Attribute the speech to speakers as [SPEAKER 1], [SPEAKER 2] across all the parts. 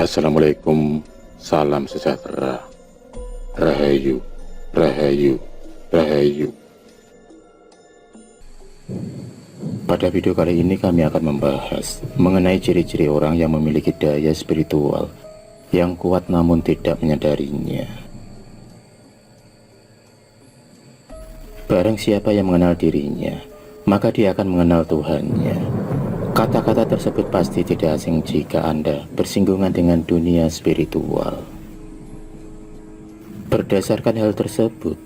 [SPEAKER 1] Assalamualaikum, salam sejahtera, rahayu, rahayu, rahayu. Pada video kali ini kami akan membahas mengenai ciri-ciri orang yang memiliki daya spiritual yang kuat namun tidak menyadarinya. Barang siapa yang mengenal dirinya, maka dia akan mengenal Tuhannya. Kata-kata tersebut pasti tidak asing jika Anda bersinggungan dengan dunia spiritual. Berdasarkan hal tersebut,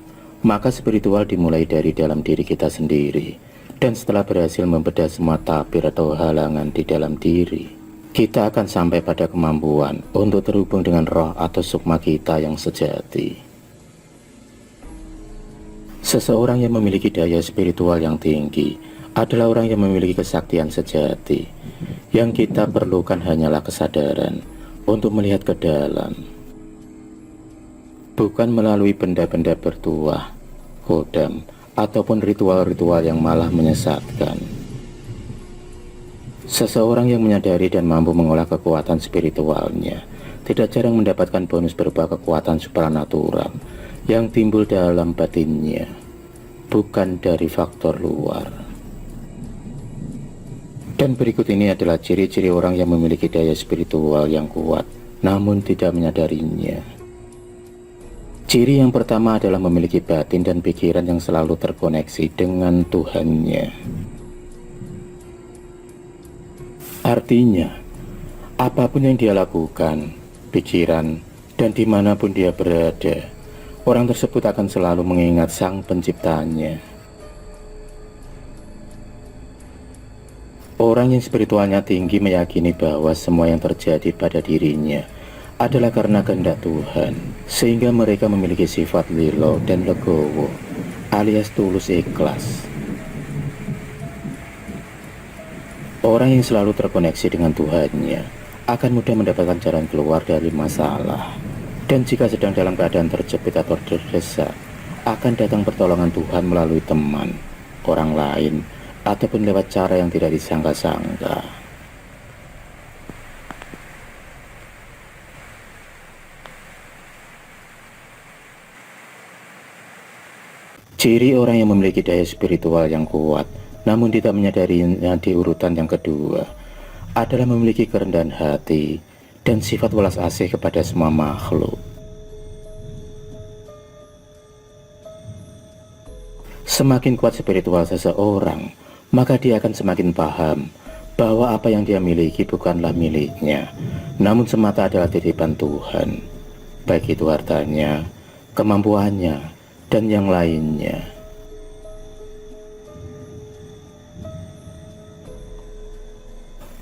[SPEAKER 1] maka spiritual dimulai dari dalam diri kita sendiri. Dan setelah berhasil membedah semua tabir atau halangan di dalam diri, kita akan sampai pada kemampuan untuk terhubung dengan roh atau sukma kita yang sejati. Seseorang yang memiliki daya spiritual yang tinggi adalah orang yang memiliki kesaktian sejati. Yang kita perlukan hanyalah kesadaran untuk melihat ke dalam, bukan melalui benda-benda bertuah, kodam, ataupun ritual-ritual yang malah menyesatkan. Seseorang yang menyadari dan mampu mengolah kekuatan spiritualnya tidak jarang mendapatkan bonus berupa kekuatan supranatural yang timbul dalam batinnya, bukan dari faktor luar. Dan berikut ini adalah ciri-ciri orang yang memiliki daya spiritual yang kuat namun tidak menyadarinya. Ciri yang pertama adalah memiliki batin dan pikiran yang selalu terkoneksi dengan Tuhannya. Artinya, apapun yang dia lakukan, pikiran, dan dimanapun dia berada, orang tersebut akan selalu mengingat Sang Penciptanya. Orang yang spiritualnya tinggi meyakini bahwa semua yang terjadi pada dirinya adalah karena kehendak Tuhan, sehingga mereka memiliki sifat lilo dan legowo alias tulus ikhlas. Orang yang selalu terkoneksi dengan Tuhannya akan mudah mendapatkan jalan keluar dari masalah, dan jika sedang dalam keadaan terjepit atau terdesak, akan datang pertolongan Tuhan melalui teman, orang lain, ataupun lewat cara yang tidak disangka-sangka. Ciri orang yang memiliki daya spiritual yang kuat namun tidak menyadarinya di urutan yang kedua adalah memiliki kerendahan hati dan sifat welas asih kepada semua makhluk. Semakin kuat spiritual seseorang, maka dia akan semakin paham bahwa apa yang dia miliki bukanlah miliknya, namun semata adalah titipan Tuhan, baik itu hartanya, kemampuannya, dan yang lainnya.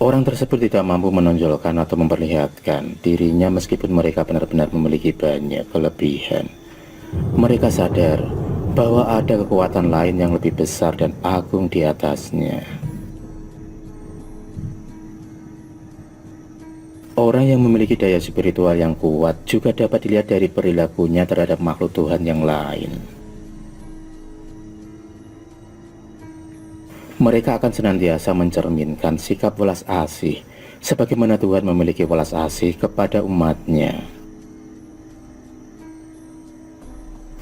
[SPEAKER 1] Orang tersebut tidak mampu menonjolkan atau memperlihatkan dirinya meskipun mereka benar-benar memiliki banyak kelebihan. Mereka sadar bahwa ada kekuatan lain yang lebih besar dan agung di atasnya. Orang yang memiliki daya spiritual yang kuat juga dapat dilihat dari perilakunya terhadap makhluk Tuhan yang lain. Mereka akan senantiasa mencerminkan sikap welas asih, sebagaimana Tuhan memiliki welas asih kepada umatnya.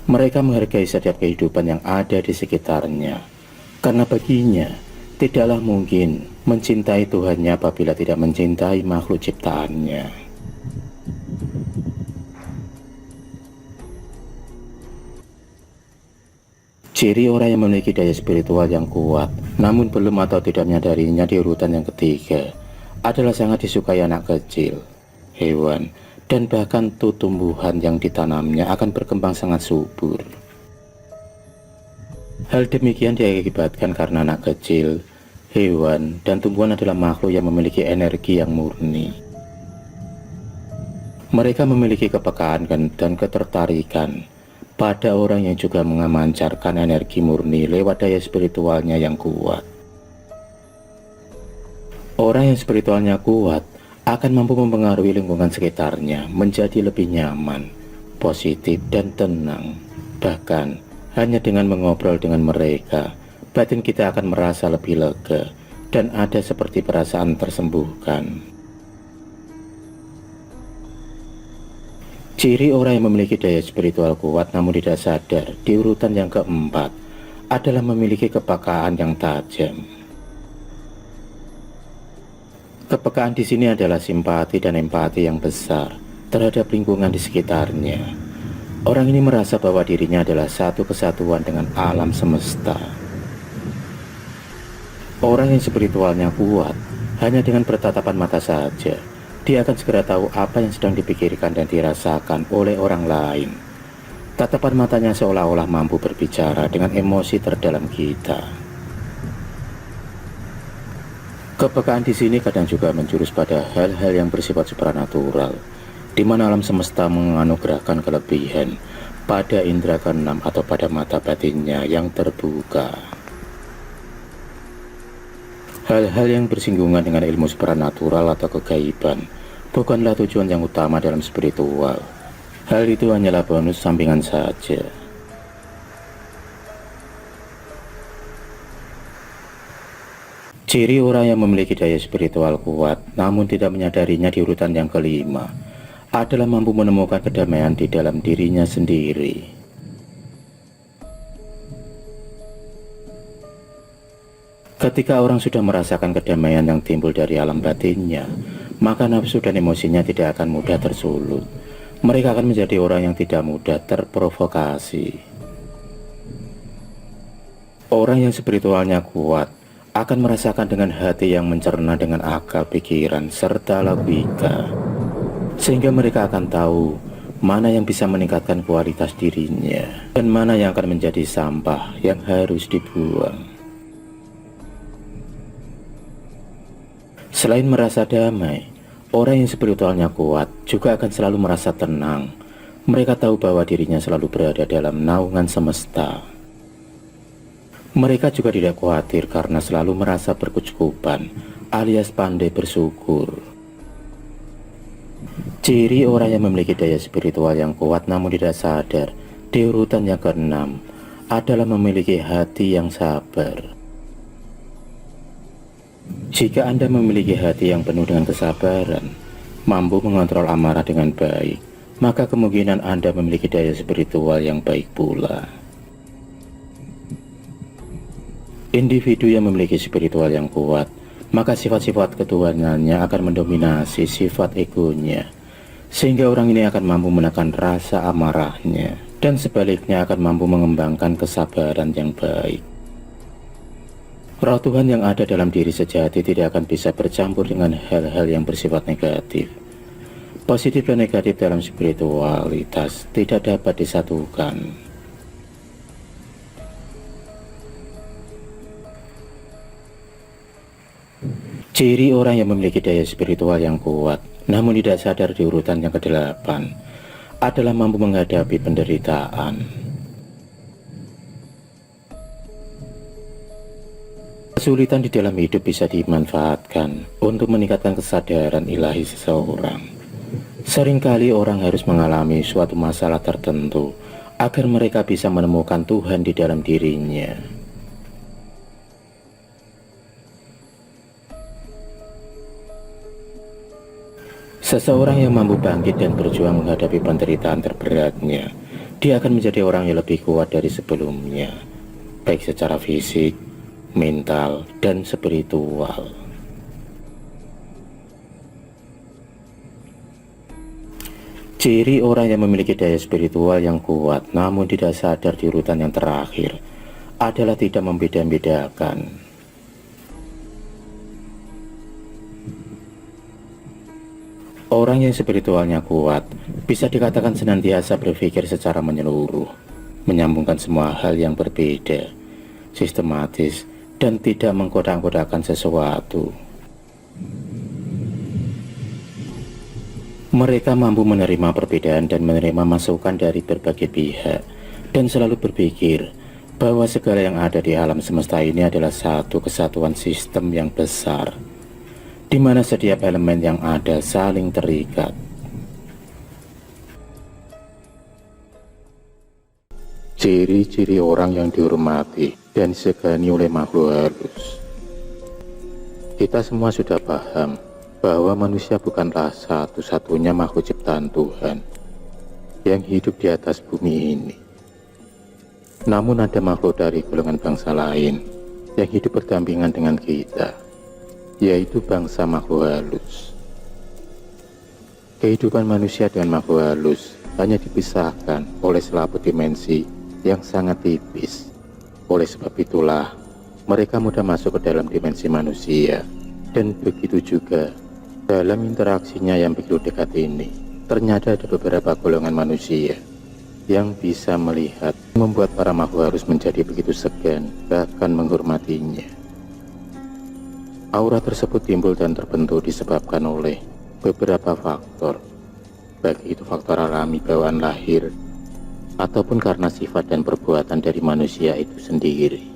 [SPEAKER 1] Mereka menghargai setiap kehidupan yang ada di sekitarnya, karena baginya tidaklah mungkin mencintai Tuhannya apabila tidak mencintai makhluk ciptaannya. Ciri orang yang memiliki daya spiritual yang kuat namun belum atau tidak menyadarinya di urutan yang ketiga adalah sangat disukai anak kecil, hewan, dan bahkan tumbuhan yang ditanamnya akan berkembang sangat subur. Hal demikian diakibatkan karena anak kecil, hewan, dan tumbuhan adalah makhluk yang memiliki energi yang murni. Mereka memiliki kepekaan dan ketertarikan pada orang yang juga memancarkan energi murni lewat daya spiritualnya yang kuat. Orang yang spiritualnya kuat akan mampu mempengaruhi lingkungan sekitarnya menjadi lebih nyaman, positif, dan tenang. Bahkan, hanya dengan mengobrol dengan mereka, batin kita akan merasa lebih lega dan ada seperti perasaan tersembuhkan. Ciri orang yang memiliki daya spiritual kuat namun tidak sadar di urutan yang keempat adalah memiliki kepekaan yang tajam. Kepekaan di sini adalah simpati dan empati yang besar terhadap lingkungan di sekitarnya. Orang ini merasa bahwa dirinya adalah satu kesatuan dengan alam semesta. Orang yang spiritualnya kuat, hanya dengan bertatapan mata saja, dia akan segera tahu apa yang sedang dipikirkan dan dirasakan oleh orang lain. Tatapan matanya seolah-olah mampu berbicara dengan emosi terdalam kita. Kepekaan di sini kadang juga menjurus pada hal-hal yang bersifat supranatural, di mana alam semesta menganugerahkan kelebihan pada indera keenam atau pada mata batinnya yang terbuka. Hal-hal yang bersinggungan dengan ilmu supranatural atau kegaiban bukanlah tujuan yang utama dalam spiritual. Hal itu hanyalah bonus sampingan saja. Ciri orang yang memiliki daya spiritual kuat namun tidak menyadarinya di urutan yang kelima adalah mampu menemukan kedamaian di dalam dirinya sendiri. Ketika orang sudah merasakan kedamaian yang timbul dari alam batinnya, maka nafsu dan emosinya tidak akan mudah tersulut. Mereka akan menjadi orang yang tidak mudah terprovokasi. Orang yang spiritualnya kuat akan merasakan dengan hati yang mencerna dengan akal pikiran serta logika, sehingga mereka akan tahu mana yang bisa meningkatkan kualitas dirinya dan mana yang akan menjadi sampah yang harus dibuang. Selain merasa damai, orang yang spiritualnya kuat juga akan selalu merasa tenang. Mereka tahu bahwa dirinya selalu berada dalam naungan semesta. Mereka juga tidak khawatir karena selalu merasa berkecukupan alias pandai bersyukur. Ciri orang yang memiliki daya spiritual yang kuat namun tidak sadar di urutan yang keenam adalah memiliki hati yang sabar. Jika Anda memiliki hati yang penuh dengan kesabaran, mampu mengontrol amarah dengan baik, maka kemungkinan Anda memiliki daya spiritual yang baik pula. Individu yang memiliki spiritual yang kuat, maka sifat-sifat ketuhanannya akan mendominasi sifat egonya, sehingga orang ini akan mampu menekan rasa amarahnya, dan sebaliknya akan mampu mengembangkan kesabaran yang baik. Roh Tuhan yang ada dalam diri sejati tidak akan bisa bercampur dengan hal-hal yang bersifat negatif. Positif dan negatif dalam spiritualitas tidak dapat disatukan. Ciri orang yang memiliki daya spiritual yang kuat, namun tidak sadar di urutan yang ke-8, adalah mampu menghadapi penderitaan. Kesulitan di dalam hidup bisa dimanfaatkan untuk meningkatkan kesadaran ilahi seseorang. Seringkali orang harus mengalami suatu masalah tertentu agar mereka bisa menemukan Tuhan di dalam dirinya. Seseorang yang mampu bangkit dan berjuang menghadapi penderitaan terberatnya, dia akan menjadi orang yang lebih kuat dari sebelumnya, baik secara fisik, mental, dan spiritual. Ciri orang yang memiliki daya spiritual yang kuat namun tidak sadar di urutan yang terakhir adalah tidak membeda-bedakan. Orang yang spiritualnya kuat bisa dikatakan senantiasa berpikir secara menyeluruh, menyambungkan semua hal yang berbeda, sistematis, dan tidak mengkodak-kodakkan sesuatu. Mereka mampu menerima perbedaan dan menerima masukan dari berbagai pihak, dan selalu berpikir bahwa segala yang ada di alam semesta ini adalah satu kesatuan sistem yang besar, di mana setiap elemen yang ada saling terikat. Ciri-ciri orang yang dihormati dan disegani oleh makhluk halus. Kita semua sudah paham bahwa manusia bukanlah satu-satunya makhluk ciptaan Tuhan. yang hidup di atas bumi ini. Namun ada makhluk dari golongan bangsa lain yang hidup berdampingan dengan kita, yaitu bangsa makhluk halus. Kehidupan manusia dengan makhluk halus hanya dipisahkan oleh selaput dimensi yang sangat tipis. Oleh sebab itulah, mereka mudah masuk ke dalam dimensi manusia. Dan begitu juga dalam interaksinya yang begitu dekat ini, ternyata ada beberapa golongan manusia yang bisa melihat, membuat para makhluk halus menjadi begitu segan, bahkan menghormatinya. Aura tersebut timbul dan terbentuk disebabkan oleh beberapa faktor, baik itu faktor alami bawaan lahir, ataupun karena sifat dan perbuatan dari manusia itu sendiri.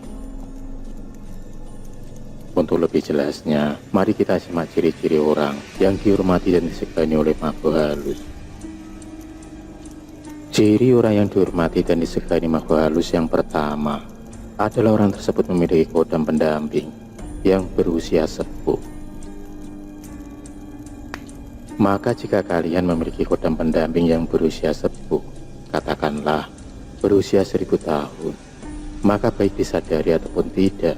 [SPEAKER 1] Untuk lebih jelasnya, mari kita simak ciri-ciri orang yang dihormati dan disegani oleh makhluk halus. Ciri orang yang dihormati dan disegani makhluk halus yang pertama adalah orang tersebut memiliki kodam pendamping yang berusia sepuh. Maka jika kalian memiliki kodam pendamping yang berusia sepuh, katakanlah berusia 1000 tahun, maka baik disadari ataupun tidak,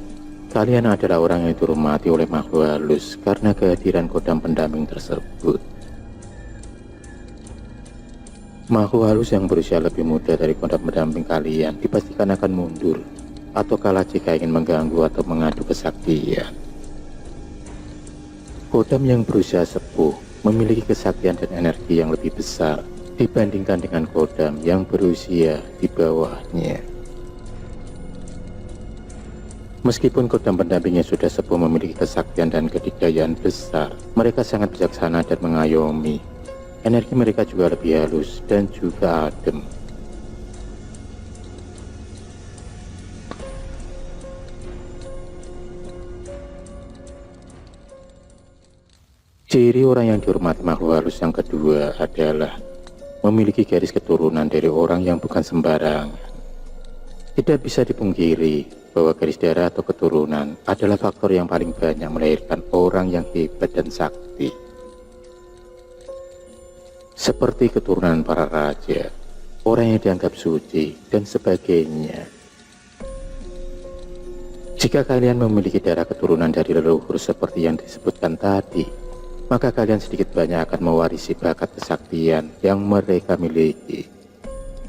[SPEAKER 1] kalian adalah orang yang dihormati oleh makhluk halus karena kehadiran kodam pendamping tersebut. Makhluk halus yang berusia lebih muda dari kodam pendamping kalian dipastikan akan mundur atau kalah jika ingin mengganggu atau mengadu kesaktian. Kodam yang berusia sepuh memiliki kesaktian dan energi yang lebih besar dibandingkan dengan kodam yang berusia di bawahnya. Meskipun kodam pendampingnya sudah sepuh memiliki kesaktian dan kedikdayaan besar, mereka sangat bijaksana dan mengayomi. Energi mereka juga lebih halus dan juga adem. Ciri orang yang dihormati makhluk halus yang kedua adalah memiliki garis keturunan dari orang yang bukan sembarangan. Tidak bisa dipungkiri bahwa garis darah atau keturunan adalah faktor yang paling banyak melahirkan orang yang hebat dan sakti. Seperti keturunan para raja, orang yang dianggap suci, dan sebagainya. Jika kalian memiliki darah keturunan dari leluhur seperti yang disebutkan tadi, maka kalian sedikit banyak akan mewarisi bakat kesaktian yang mereka miliki.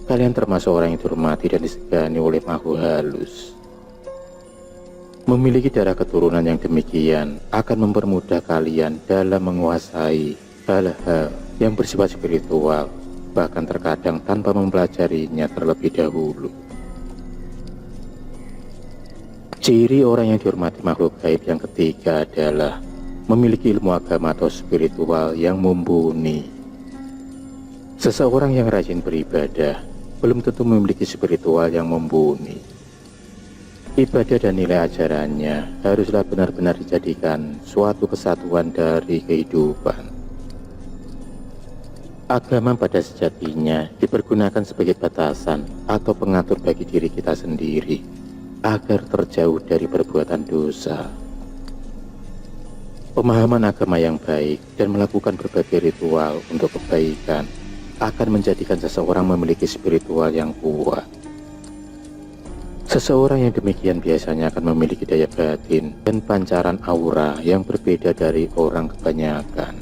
[SPEAKER 1] Kalian termasuk orang yang dihormati dan disegani oleh makhluk halus. Memiliki darah keturunan yang demikian akan mempermudah kalian dalam menguasai hal-hal yang bersifat spiritual, bahkan terkadang tanpa mempelajarinya terlebih dahulu. Ciri orang yang dihormati makhluk gaib yang ketiga adalah memiliki ilmu agama atau spiritual yang mumpuni. Seseorang yang rajin beribadah belum tentu memiliki spiritual yang mumpuni. Ibadah dan nilai ajarannya haruslah benar-benar dijadikan suatu kesatuan dari kehidupan. Agama pada sejatinya dipergunakan sebagai batasan atau pengatur bagi diri kita sendiri agar terjauh dari perbuatan dosa. Pemahaman agama yang baik dan melakukan berbagai ritual untuk kebaikan akan menjadikan seseorang memiliki spiritual yang kuat. Seseorang yang demikian biasanya akan memiliki daya batin dan pancaran aura yang berbeda dari orang kebanyakan.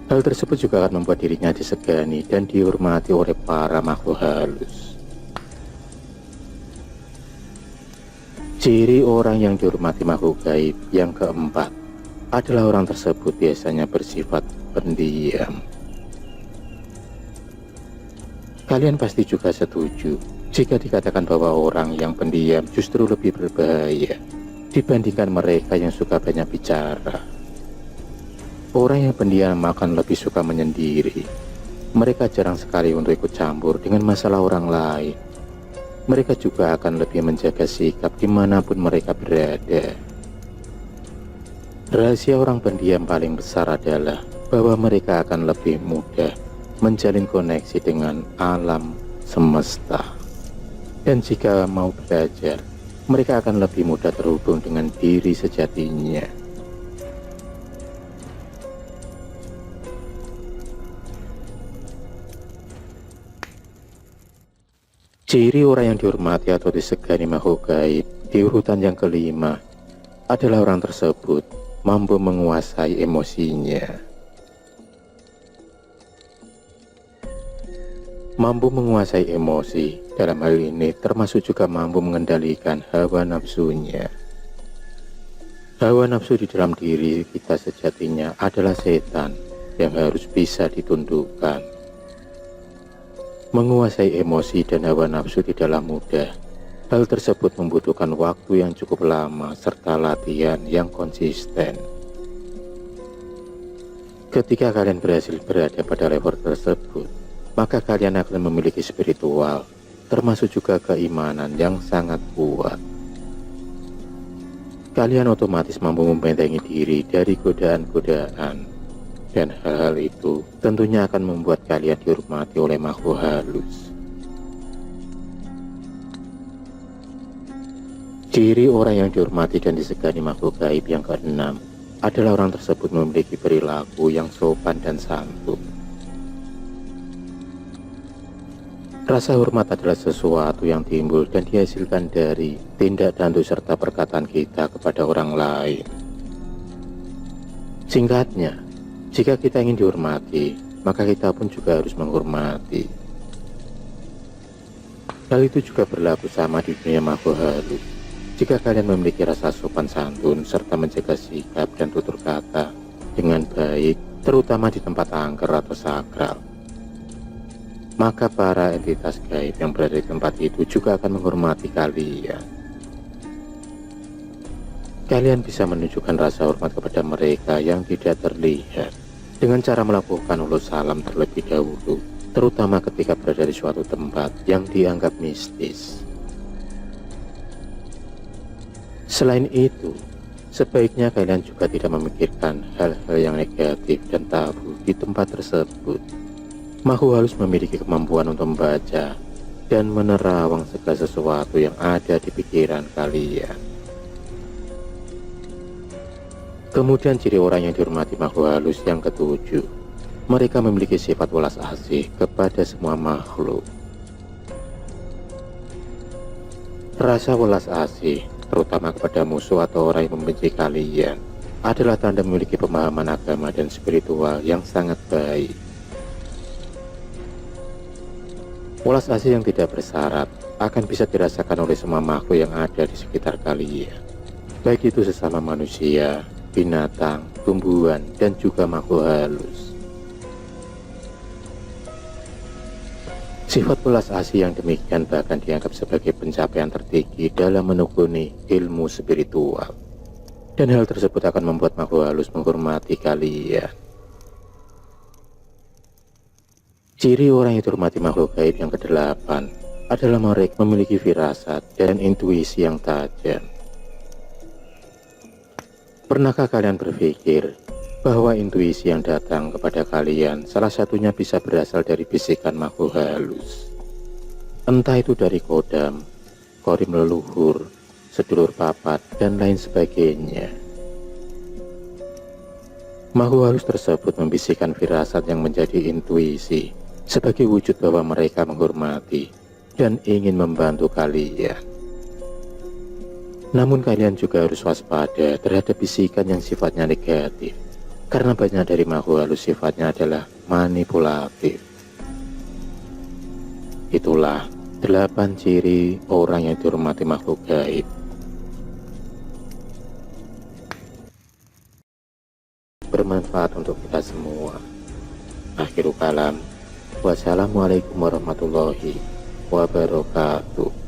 [SPEAKER 1] Hal tersebut juga akan membuat dirinya disegani dan dihormati oleh para makhluk halus. Ciri orang yang dihormati makhluk gaib yang keempat adalah orang tersebut biasanya bersifat pendiam. Kalian pasti juga setuju jika dikatakan bahwa orang yang pendiam justru lebih berbahaya dibandingkan mereka yang suka banyak bicara. Orang yang pendiam akan lebih suka menyendiri. Mereka jarang sekali untuk ikut campur dengan masalah orang lain. Mereka juga akan lebih menjaga sikap dimanapun mereka berada. Rahasia orang pendiam paling besar adalah bahwa mereka akan lebih mudah menjalin koneksi dengan alam semesta. Dan jika mau belajar, mereka akan lebih mudah terhubung dengan diri sejatinya. Ciri orang yang dihormati atau disegani makhluk gaib di urutan yang kelima adalah orang tersebut mampu menguasai emosinya. Mampu menguasai emosi dalam hal ini termasuk juga mampu mengendalikan hawa nafsunya. Hawa nafsu di dalam diri kita sejatinya adalah setan yang harus bisa ditundukkan. Menguasai emosi dan hawa nafsu tidaklah mudah. Hal tersebut membutuhkan waktu yang cukup lama serta latihan yang konsisten. Ketika kalian berhasil berada pada level tersebut, maka kalian akan memiliki spiritual, termasuk juga keimanan yang sangat kuat. Kalian otomatis mampu membentengi diri dari godaan-godaan, dan hal-hal itu tentunya akan membuat kalian dihormati oleh makhluk halus. Ciri orang yang dihormati dan disegani makhluk gaib yang keenam adalah orang tersebut memiliki perilaku yang sopan dan santun. Rasa hormat adalah sesuatu yang timbul dan dihasilkan dari tindak tanduk serta perkataan kita kepada orang lain. Singkatnya, jika kita ingin dihormati, maka kita pun juga harus menghormati. Hal itu juga berlaku sama di dunia makhluk halus. Jika kalian memiliki rasa sopan santun serta menjaga sikap dan tutur kata dengan baik, terutama di tempat angker atau sakral, maka para entitas gaib yang berada di tempat itu juga akan menghormati kalian. Kalian bisa menunjukkan rasa hormat kepada mereka yang tidak terlihat dengan cara melakukan ulus salam terlebih dahulu, terutama ketika berada di suatu tempat yang dianggap mistis. Selain itu, sebaiknya kalian juga tidak memikirkan hal-hal yang negatif dan tabu di tempat tersebut. Makhluk halus memiliki kemampuan untuk membaca dan menerawang segala sesuatu yang ada di pikiran kalian. Kemudian ciri orang yang dihormati makhluk halus yang ketujuh, mereka memiliki sifat welas asih kepada semua makhluk. Rasa welas asih, terutama kepada musuh atau orang yang membenci kalian, adalah tanda memiliki pemahaman agama dan spiritual yang sangat baik. Welas asih yang tidak bersyarat akan bisa dirasakan oleh semua makhluk yang ada di sekitar kalian, baik itu sesama manusia, binatang, tumbuhan, dan juga makhluk halus. Sifat welas asih yang demikian bahkan dianggap sebagai pencapaian tertinggi dalam menekuni ilmu spiritual, dan hal tersebut akan membuat makhluk halus menghormati kalian. Ciri orang yang dihormati makhluk gaib yang kedelapan adalah mereka memiliki firasat dan intuisi yang tajam. Pernahkah kalian berpikir bahwa intuisi yang datang kepada kalian salah satunya bisa berasal dari bisikan makhluk halus? Entah itu dari kodam, korim leluhur, sedulur papat, dan lain sebagainya. Makhluk halus tersebut membisikkan firasat yang menjadi intuisi sebagai wujud bahwa mereka menghormati dan ingin membantu kalian. Namun kalian juga harus waspada terhadap bisikan yang sifatnya negatif, karena banyak dari makhluk halus sifatnya adalah manipulatif. Itulah 8 ciri orang yang dihormati makhluk gaib. Bermanfaat untuk kita semua. Akhirul kalam. Wassalamualaikum warahmatullahi wabarakatuh.